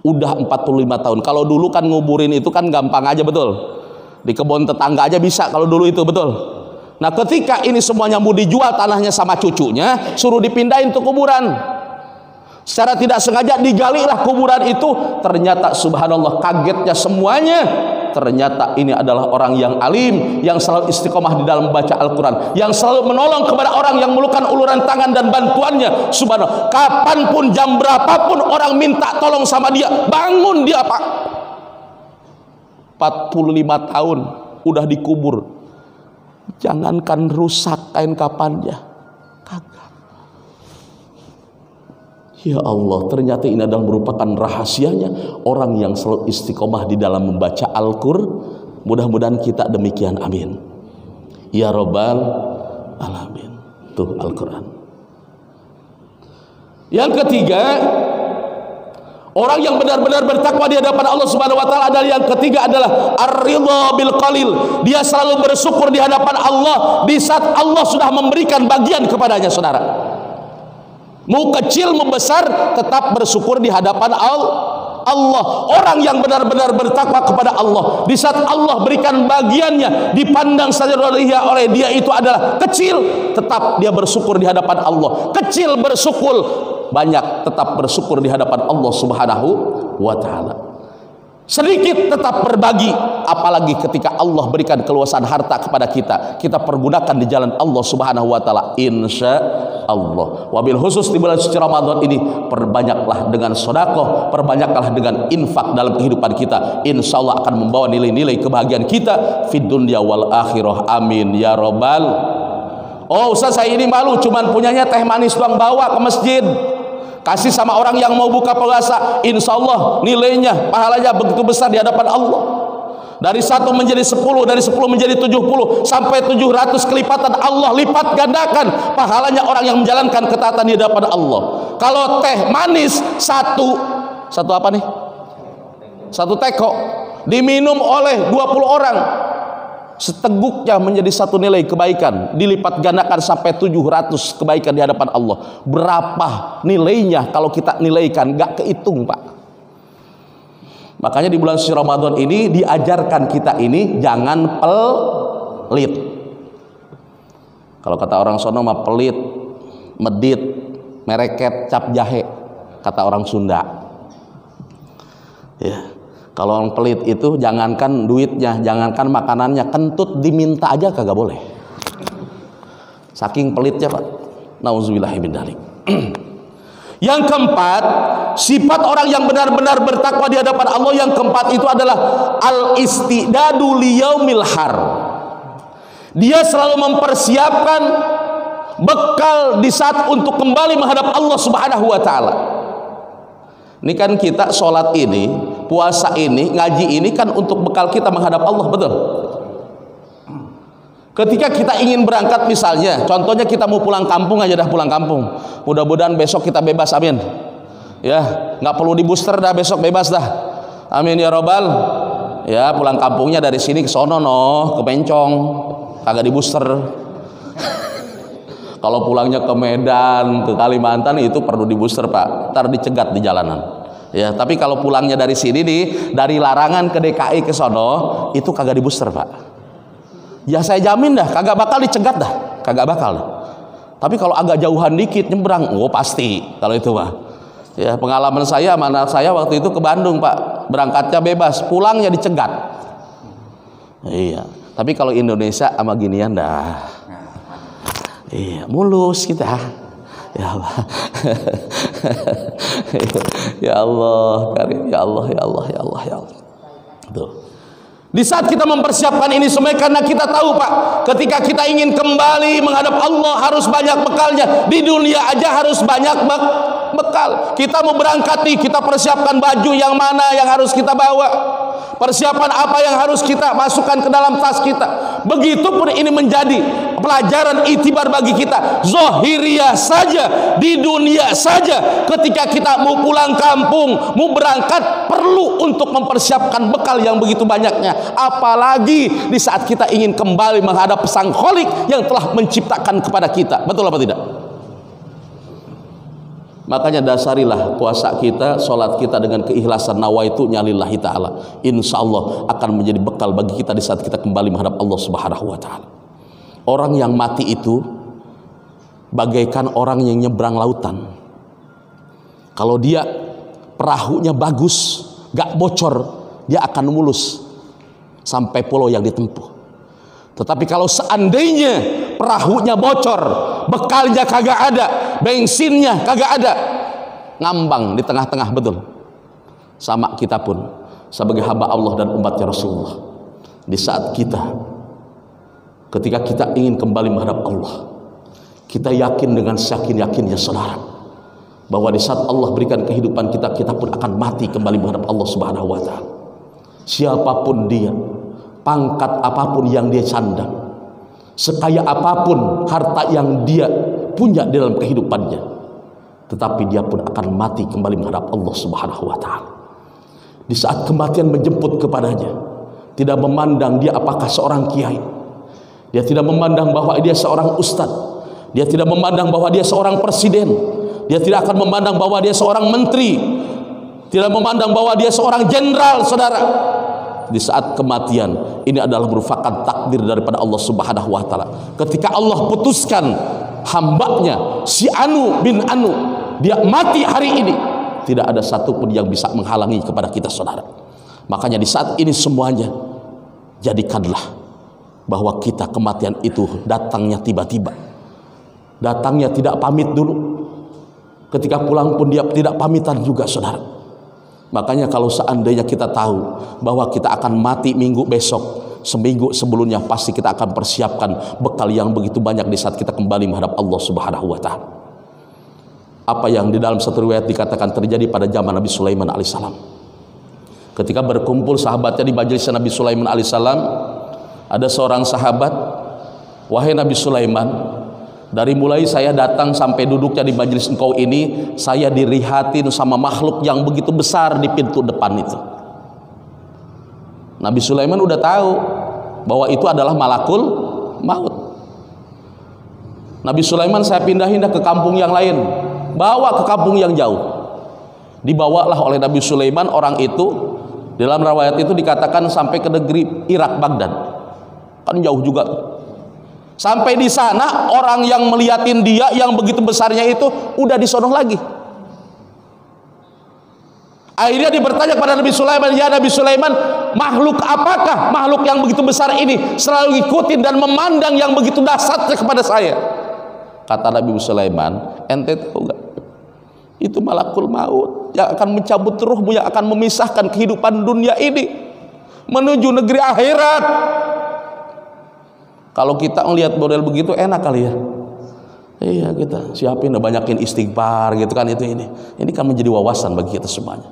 Udah 45 tahun. Kalau dulu kan nguburin itu kan gampang aja, betul. Di kebun tetangga aja bisa kalau dulu itu, betul. Nah, ketika ini semuanya mau dijual tanahnya sama cucunya, suruh dipindahin ke kuburan. Secara tidak sengaja digalilah kuburan itu, ternyata subhanallah kagetnya semuanya. Ternyata ini adalah orang yang alim, yang selalu istiqomah di dalam membaca Al-Quran, yang selalu menolong kepada orang yang memerlukan uluran tangan dan bantuannya. Subhanallah, kapanpun, jam berapapun orang minta tolong sama dia, bangun dia Pak. 45 tahun udah dikubur, jangankan rusak kain kapannya, kagak. Ya Allah, ternyata ini adalah merupakan rahasianya orang yang selalu istiqomah di dalam membaca Al-Qur'an. Mudah-mudahan kita demikian, amin ya Rabbal alamin. Tuh Al-Qur'an. Yang ketiga, orang yang benar-benar bertakwa di hadapan Allah Subhanahu wa taala adalah, yang ketiga adalah ar-ridha bil qalil. Dia selalu bersyukur di hadapan Allah di saat Allah sudah memberikan bagian kepadanya, saudara. Mau kecil mau besar, tetap bersyukur di hadapan Allah. Orang yang benar-benar bertakwa kepada Allah, di saat Allah berikan bagiannya, dipandang saja oleh dia itu adalah kecil, tetap dia bersyukur di hadapan Allah. Kecil bersyukur banyak, tetap bersyukur di hadapan Allah Subhanahu wa taala. Sedikit tetap berbagi, apalagi ketika Allah berikan keluasan harta kepada kita, kita pergunakan di jalan Allah Subhanahu wa taala, insya Allah. Wabil khusus di bulan suci Ramadan ini, perbanyaklah dengan sedekah, perbanyaklah dengan infak dalam kehidupan kita. Insya Allah akan membawa nilai-nilai kebahagiaan kita fid dunya wal akhirah, amin ya Rabbal. Oh Ustaz, saya ini malu, cuman punyanya teh manis doang, bawa ke masjid, kasih sama orang yang mau buka puasa. Insya Allah nilainya, pahalanya begitu besar di hadapan Allah. Dari 1 menjadi 10, dari 10 menjadi 70, sampai 700 kelipatan Allah lipat gandakan pahalanya orang yang menjalankan ketaatan di hadapan Allah. Kalau teh manis satu apa nih? 1 teko diminum oleh 20 orang, seteguknya menjadi 1 nilai kebaikan, dilipat gandakan sampai 700 kebaikan di hadapan Allah. Berapa nilainya kalau kita nilaikan, gak kehitung Pak. Makanya di bulan suci Ramadan ini diajarkan kita ini jangan pelit. Kalau kata orang sono mah pelit, medit, mereket, cap jahe, kata orang Sunda. Ya. Kalau orang pelit itu jangankan duitnya, jangankan makanannya, kentut diminta aja kagak boleh. Saking pelitnya Pak. Nauzubillahi min dzalik. Yang keempat, sifat orang yang benar-benar bertakwa di hadapan Allah yang keempat itu adalah al-istidadu liyaumil har. Dia selalu mempersiapkan bekal di saat untuk kembali menghadap Allah Subhanahu wa taala. Ini kan kita sholat ini, puasa ini, ngaji ini kan untuk bekal kita menghadap Allah, betul? Ketika kita ingin berangkat misalnya, contohnya kita mau pulang kampung aja dah, pulang kampung. Mudah-mudahan besok kita bebas, amin. Ya, nggak perlu di booster dah, besok bebas dah. Amin ya Robbal. Ya, pulang kampungnya dari sini ke sono ke Bencong, kagak di booster. Kalau pulangnya ke Medan, ke Kalimantan itu perlu di booster Pak, ntar dicegat di jalanan. Ya, tapi kalau pulangnya dari sini nih, dari Larangan ke DKI ke sono, itu kagak di booster Pak. Ya saya jamin dah, kagak bakal dicegat dah, kagak bakal. Tapi kalau agak jauhan dikit nyebrang, oh pasti kalau itu Pak. Ya, pengalaman saya, mana saya waktu itu ke Bandung Pak, berangkatnya bebas, pulangnya dicegat. Iya. Tapi kalau Indonesia sama ginian dah. Iya, mulus kita. Ya Allah. Ya Allah, Karim, ya Allah, ya Allah, ya Allah, ya Allah. Tuh. Di saat kita mempersiapkan ini semua, karena kita tahu Pak, ketika kita ingin kembali menghadap Allah harus banyak bekalnya. Di dunia aja harus banyak bekal. Kita mau berangkat nih, kita persiapkan baju yang mana yang harus kita bawa, persiapan apa yang harus kita masukkan ke dalam tas kita. Begitupun ini menjadi pelajaran itibar bagi kita. Zohiriyah saja, di dunia saja, ketika kita mau pulang kampung, mau berangkat, perlu untuk mempersiapkan bekal yang begitu banyaknya. Apalagi di saat kita ingin kembali menghadap Sang Khalik yang telah menciptakan kepada kita. Betul apa tidak? Makanya dasarilah puasa kita, sholat kita dengan keikhlasan, nawaitunya lillahi ta'ala. Insya Allah akan menjadi bekal bagi kita di saat kita kembali menghadap Allah Subhanahu wa ta'ala. Orang yang mati itu bagaikan orang yang nyebrang lautan. Kalau dia perahunya bagus, gak bocor, dia akan mulus sampai pulau yang ditempuh. Tetapi kalau seandainya perahunya bocor, bekalnya kagak ada, bensinnya kagak ada, ngambang di tengah-tengah. Betul. Sama kita pun sebagai hamba Allah dan umatnya Rasulullah. Di saat kita, ketika kita ingin kembali menghadap Allah, kita yakin dengan yakin-yakinnya saudara, bahwa di saat Allah berikan kehidupan kita, kita pun akan mati kembali menghadap Allah Subhanahu wa ta'ala. Siapapun dia, pangkat apapun yang dia sandang, sekaya apapun harta yang dia punya dalam kehidupannya, tetapi dia pun akan mati kembali menghadap Allah Subhanahu wa ta'ala. Di saat kematian menjemput kepadanya, tidak memandang dia apakah seorang kiai, dia tidak memandang bahwa dia seorang ustadz, dia tidak memandang bahwa dia seorang presiden, dia tidak akan memandang bahwa dia seorang menteri, tidak memandang bahwa dia seorang jenderal, saudara. Di saat kematian ini adalah merupakan takdir daripada Allah Subhanahu wa ta'ala. Ketika Allah putuskan hambanya si Anu bin Anu, dia mati hari ini, tidak ada satupun yang bisa menghalangi kepada kita, saudara. Makanya di saat ini semuanya, jadikanlah bahwa kita kematian itu datangnya tiba-tiba, datangnya tidak pamit dulu, ketika pulang pun dia tidak pamitan juga, saudara. Makanya kalau seandainya kita tahu bahwa kita akan mati minggu besok, seminggu sebelumnya pasti kita akan persiapkan bekal yang begitu banyak di saat kita kembali menghadap Allah Subhanahu wa ta'ala. Apa yang di dalam satu riwayat dikatakan terjadi pada zaman Nabi Sulaiman alaihissalam. Ketika berkumpul sahabatnya di majelis Nabi Sulaiman alaihissalam, ada seorang sahabat, "Wahai Nabi Sulaiman, dari mulai saya datang sampai duduknya di majelis engkau ini, saya dirihatin sama makhluk yang begitu besar di pintu depan itu." Nabi Sulaiman udah tahu bahwa itu adalah malakul maut. Nabi Sulaiman, saya pindahin ke kampung yang lain, bawa ke kampung yang jauh. Dibawalah oleh Nabi Sulaiman orang itu, dalam riwayat itu dikatakan sampai ke negeri Irak, Baghdad. Kan jauh juga. Sampai di sana orang yang melihatin dia yang begitu besarnya itu udah disono lagi. Akhirnya dia bertanya kepada Nabi Sulaiman, "Ya Nabi Sulaiman, makhluk apakah makhluk yang begitu besar ini selalu ngikutin dan memandang yang begitu dahsyatnya kepada saya?" Kata Nabi Sulaiman, "Ente tahu gak? Itu malakul maut yang akan mencabut ruhmu, yang akan memisahkan kehidupan dunia ini menuju negeri akhirat." Kalau kita melihat model begitu enak kali ya. Iya, kita siapin, banyakin istighfar gitu kan, itu ini. Ini kan menjadi wawasan bagi kita semuanya.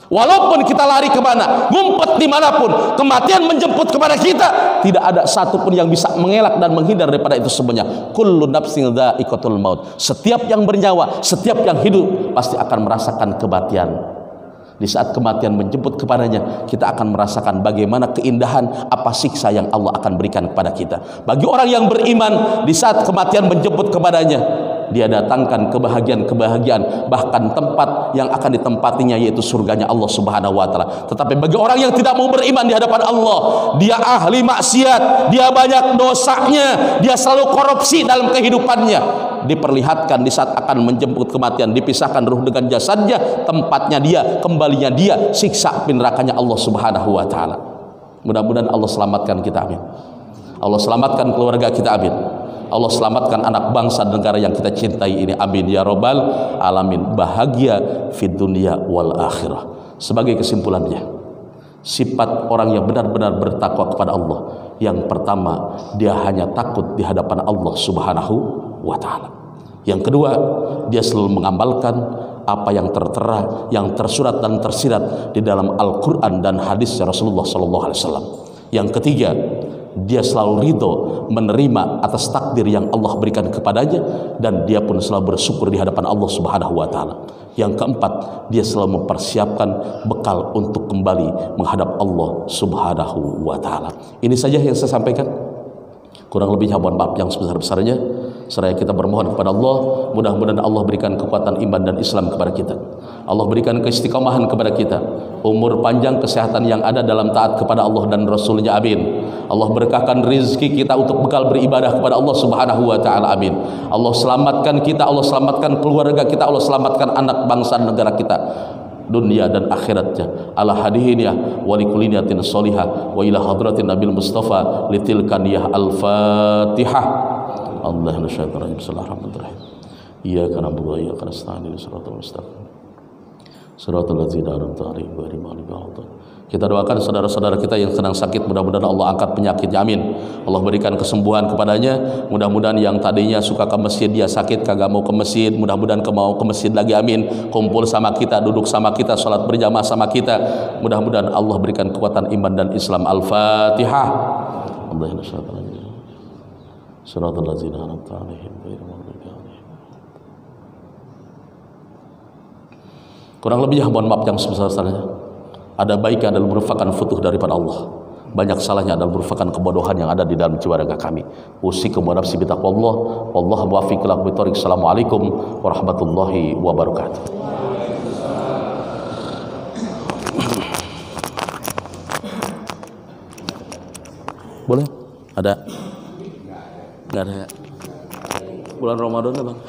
Walaupun kita lari kemana, ngumpet dimanapun, kematian menjemput kepada kita, tidak ada satupun yang bisa mengelak dan menghindar daripada itu semuanya. Kullu nafsin dha'iqatul maut. Setiap yang bernyawa, setiap yang hidup pasti akan merasakan kematian. Di saat kematian menjemput kepadanya, kita akan merasakan bagaimana keindahan, apa siksa yang Allah akan berikan kepada kita. Bagi orang yang beriman, di saat kematian menjemput kepadanya, dia datangkan kebahagiaan-kebahagiaan, bahkan tempat yang akan ditempatinya yaitu surganya Allah Subhanahu wa ta'ala. Tetapi bagi orang yang tidak mau beriman di hadapan Allah, dia ahli maksiat, dia banyak dosanya, dia selalu korupsi dalam kehidupannya, diperlihatkan di saat akan menjemput kematian, dipisahkan ruh dengan jasadnya, tempatnya dia, kembalinya dia, siksa api nerakanya Allah Subhanahu wa ta'ala. Mudah-mudahan Allah selamatkan kita, amin. Allah selamatkan keluarga kita, amin. Allah selamatkan anak bangsa dan negara yang kita cintai ini, amin ya robbal alamin. Bahagia fid dunya wal akhirah. Sebagai kesimpulannya, sifat orang yang benar-benar bertakwa kepada Allah, yang pertama, dia hanya takut di hadapan Allah Subhanahu wa ta'ala. Yang kedua, dia selalu mengamalkan apa yang tertera, yang tersurat dan tersirat di dalam Al-Quran dan hadis Rasulullah SAW. Yang ketiga, dia selalu ridho menerima atas takdir yang Allah berikan kepadanya, dan dia pun selalu bersyukur di hadapan Allah Subhanahu wa ta'ala. Yang keempat, dia selalu mempersiapkan bekal untuk kembali menghadap Allah Subhanahu wa ta'ala. Ini saja yang saya sampaikan. Kurang lebihnya mohon maaf yang sebesar-besarnya. Seraya kita bermohon kepada Allah, mudah-mudahan Allah berikan kekuatan iman dan Islam kepada kita. Allah berikan keistiqomahan kepada kita, umur panjang, kesehatan yang ada dalam taat kepada Allah dan Rasulnya, amin. Allah berkahkan rizki kita untuk bekal beribadah kepada Allah Subhanahu wa ta'ala, amin. Allah selamatkan kita, Allah selamatkan keluarga kita, Allah selamatkan anak bangsa dan negara kita, dunia dan akhiratnya. Ala hadihiniyah wa likuliniyatin solihah wa ila hadratin nabil mustafa litilkaniyah al-fatihah. Allahumma shalli ala Muhammad. Iyyaka na'budu wa iyyaka nasta'in ihdinas siratal mustaqim siratal ladzina an'amta 'alaihim ghairil maghdubi 'alaihim. Kita doakan saudara-saudara kita yang sedang sakit, mudah-mudahan Allah angkat penyakitnya, amin. Allah berikan kesembuhan kepadanya. Mudah-mudahan yang tadinya suka ke masjid, dia sakit kagak mau ke masjid, mudah-mudahan mau ke masjid lagi, amin. Kumpul sama kita, duduk sama kita, salat berjamaah sama kita, mudah-mudahan Allah berikan kekuatan iman dan Islam. Al-Fatihah. Allahumma shalli ala Muhammad. Siratal ladzina an'amta 'alaihim ghairil maghdubi 'alaihim. Kurang lebihnya mohon maaf yang sebesar-besarnya. Ada baiknya adalah merupakan futuh daripada Allah, banyak salahnya adalah merupakan kebodohan yang ada di dalam jiwa raga kami. Usikum wa nafsi bitaqwallah, wallahu muwaffiq ila aqwamit thoriq. Assalamualaikum warahmatullahi wabarakatuh. Boleh? Ada? Enggak ada ya? Bulan Ramadan ya, Bang?